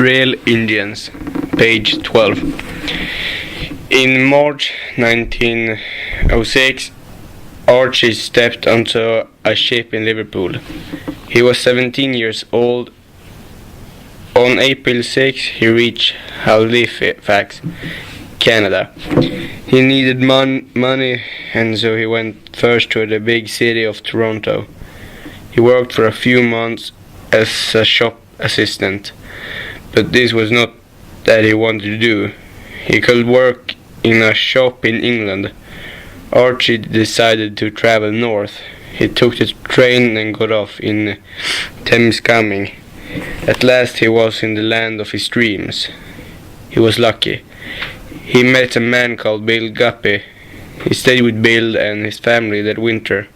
Real Indians, page 12. In March 1906, Archie stepped onto a ship in Liverpool. He was 17 years old. On April 6, he reached Halifax, Canada. He needed money, and so he went first to the big city of Toronto. He worked for a few months as a shop assistant, but this was not that he wanted to do. He could work in a shop in England. Archie decided to travel north. He took the train and got off in Thameslink. At last he was in the land of his dreams. He was lucky. He met a man called Bill Guppy. He stayed with Bill and his family that winter.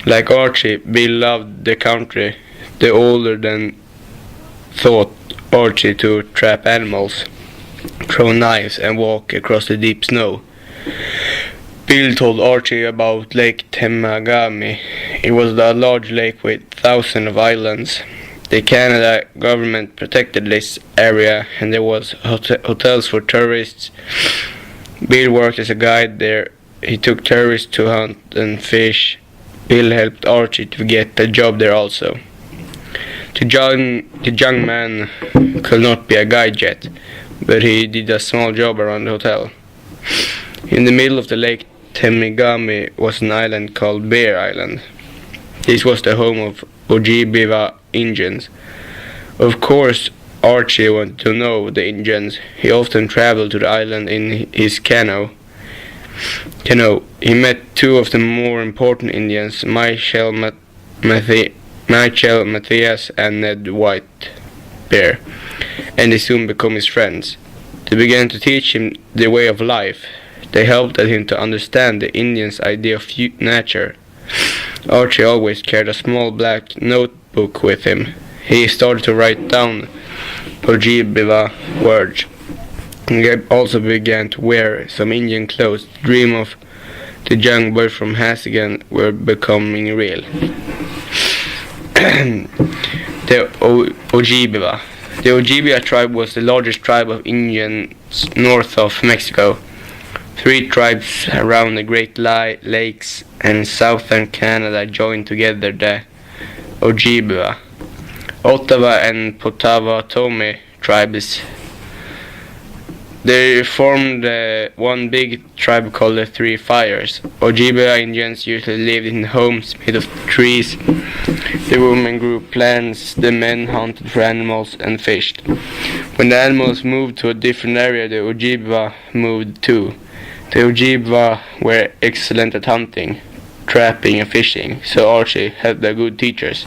Like Archie, Bill loved the country. The older than taught Archie to trap animals, throw knives and walk across the deep snow. Bill told Archie about Lake Temagami. It was a large lake with thousands of islands. The Canada government protected this area, and there was hotels for tourists. Bill worked as a guide there. He took tourists to hunt and fish. Bill helped Archie to get a job there also. The young man could not be a guide yet, but he did a small job around the hotel. In the middle of the lake Temagami was an island called Bear Island. This was the home of Ojibwa Indians. Of course, Archie wanted to know the Indians. He often traveled to the island in his canoe. He met two of the more important Indians, Michael Matthias and Ned White Bear, and they soon became his friends. They began to teach him the way of life. They helped him to understand the Indians' idea of nature. Archie always carried a small black notebook with him. He started to write down Ojibwa words. He also began to wear some Indian clothes. The dream of the young boy from Hasigan were becoming real. The Ojibwa. The Ojibwa tribe was the largest tribe of Indians north of Mexico. 3 tribes around the Great Lakes and southern Canada joined together the Ojibwa. Ottawa and Potawatomi tribes. They formed one big tribe called the Three Fires. Ojibwa Indians usually lived in homes made of trees. The women grew plants, the men hunted for animals and fished. When the animals moved to a different area, the Ojibwa moved too. The Ojibwa were excellent at hunting, trapping and fishing, so Archie had the good teachers.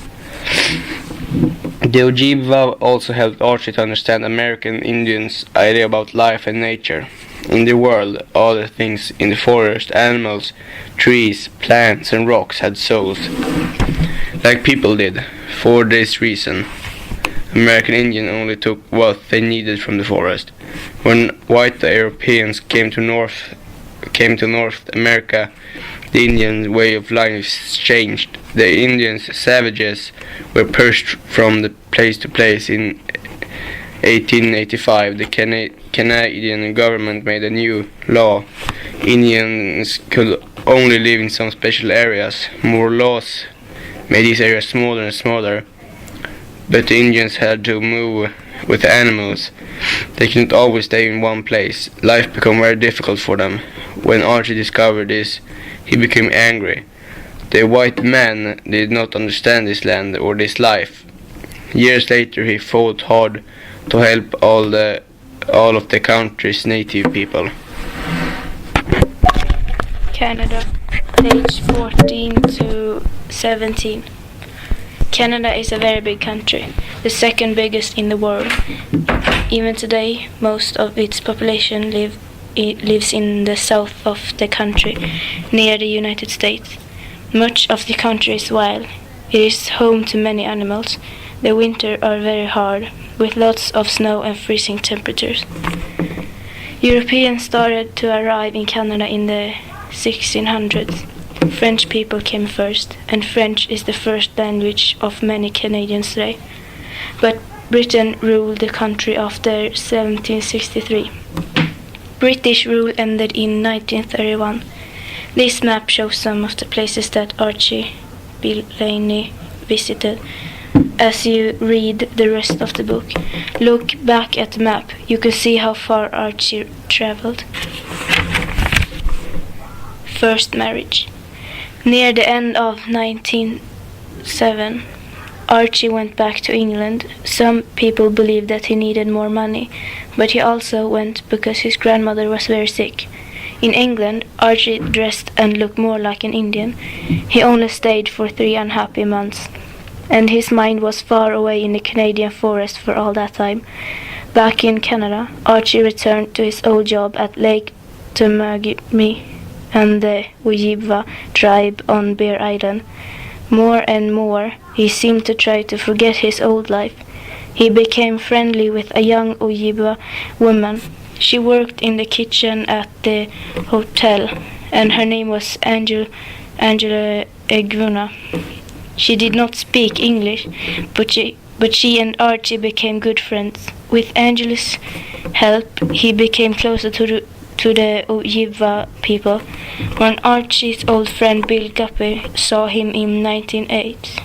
The Ojibwa also helped Archie to understand American Indians' idea about life and nature. In the world, all the things in the forest, animals, trees, plants and rocks had souls, like people did. For this reason, American Indians only took what they needed from the forest. When white Europeans came to North America, the Indian way of life changed. The Indians, savages, were pushed from the place to place. In 1885, the Canadian government made a new law. Indians could only live in some special areas. More laws made these areas smaller and smaller. But the Indians had to move with the animals. They couldn't always stay in one place. Life became very difficult for them. When Archie discovered this, he became angry. The white man did not understand this land or this life. Years later, he fought hard to help all of the country's native people. Canada, page 14 to 17. Canada is a very big country, the second biggest in the world. Even today, most of its population lives in the south of the country, near the United States. Much of the country is wild. It is home to many animals. The winters are very hard, with lots of snow and freezing temperatures. Europeans started to arrive in Canada in the 1600s. French people came first, and French is the first language of many Canadians today. But Britain ruled the country after 1763. British rule ended in 1931. This map shows some of the places that Archie Billany visited. As you read the rest of the book, look back at the map. You can see how far Archie traveled. First marriage. Near the end of 1907, Archie went back to England. Some people believed that he needed more money, but he also went because his grandmother was very sick. In England, Archie dressed and looked more like an Indian. He only stayed for 3 unhappy months, and his mind was far away in the Canadian forest for all that time. Back in Canada, Archie returned to his old job at Lake Tumagimi and the Ojibwa tribe on Bear Island. More and more, he seemed to try to forget his old life. He became friendly with a young Ojibwa woman. She worked in the kitchen at the hotel, and her name was Angela Eguna. She did not speak English, but she and Archie became good friends. With Angela's help, he became closer to the Ojibwa people. When Archie's old friend Bill Guppy saw him in 1908,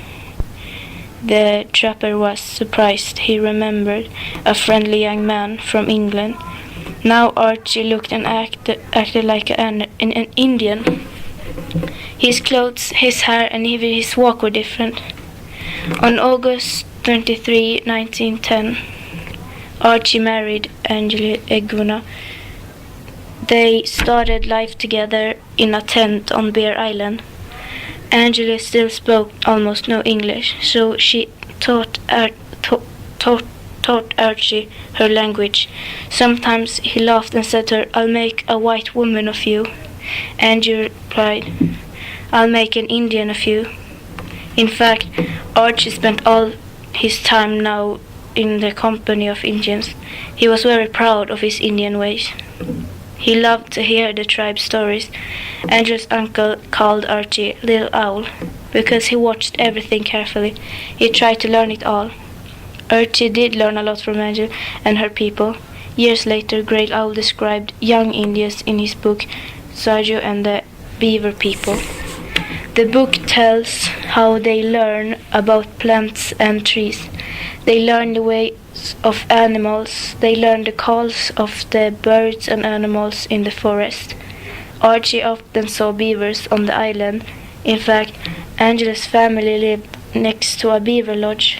the trapper was surprised. He remembered a friendly young man from England. Now Archie looked and acted like an Indian. His clothes, his hair, and even his walk were different. On August 23, 1910, Archie married Angela Eguna. They started life together in a tent on Bear Island. Angela still spoke almost no English, so she taught Archie her language. Sometimes he laughed and said to her, "I'll make a white woman of you." Angela replied, "I'll make an Indian of you." In fact, Archie spent all his time now in the company of Indians. He was very proud of his Indian ways. He loved to hear the tribe stories. Angela's uncle called Archie Little Owl because he watched everything carefully. He tried to learn it all. Archie did learn a lot from Angela and her people. Years later, Great Owl described young Indians in his book Sergio and the Beaver People. The book tells how they learn about plants and trees. They learn the ways of animals. They learn the calls of the birds and animals in the forest. Archie often saw beavers on the island. In fact, Angela's family lived next to a beaver lodge.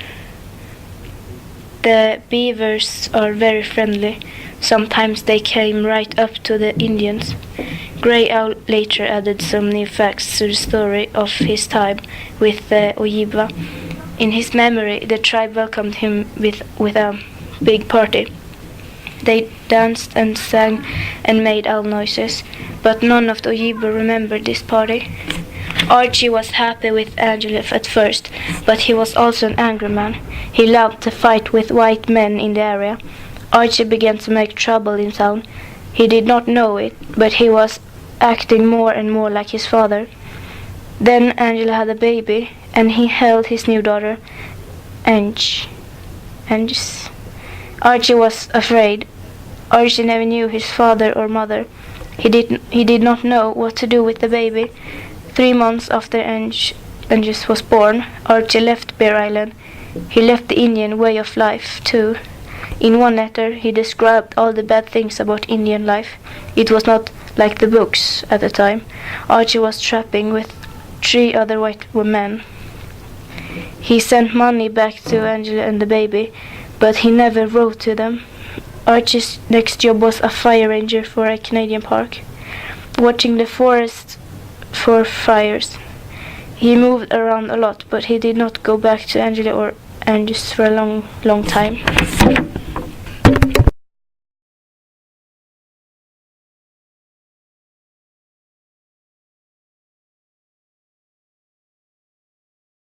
The beavers are very friendly. Sometimes they came right up to the Indians. Grey Owl later added some new facts to the story of his time with the Ojibwa. In his memory, the tribe welcomed him with a big party. They danced and sang and made owl noises, but none of the Ojibwa remembered this party. Archie was happy with Angela at first, but he was also an angry man. He loved to fight with white men in the area. Archie began to make trouble in town. He did not know it, but he was acting more and more like his father. Then Angela had a baby, and he held his new daughter, Ange. Archie was afraid. Archie never knew his father or mother. He did not know what to do with the baby. 3 months after Ange was born, Archie left Bear Island. He left the Indian way of life too. In one letter, he described all the bad things about Indian life. It was not like the books at the time. Archie was trapping with 3 other white women. He sent money back to Angela and the baby, but he never wrote to them. Archie's next job was a fire ranger for a Canadian park, watching the forest for fires. He moved around a lot, but he did not go back to Angela or Angus for a long time.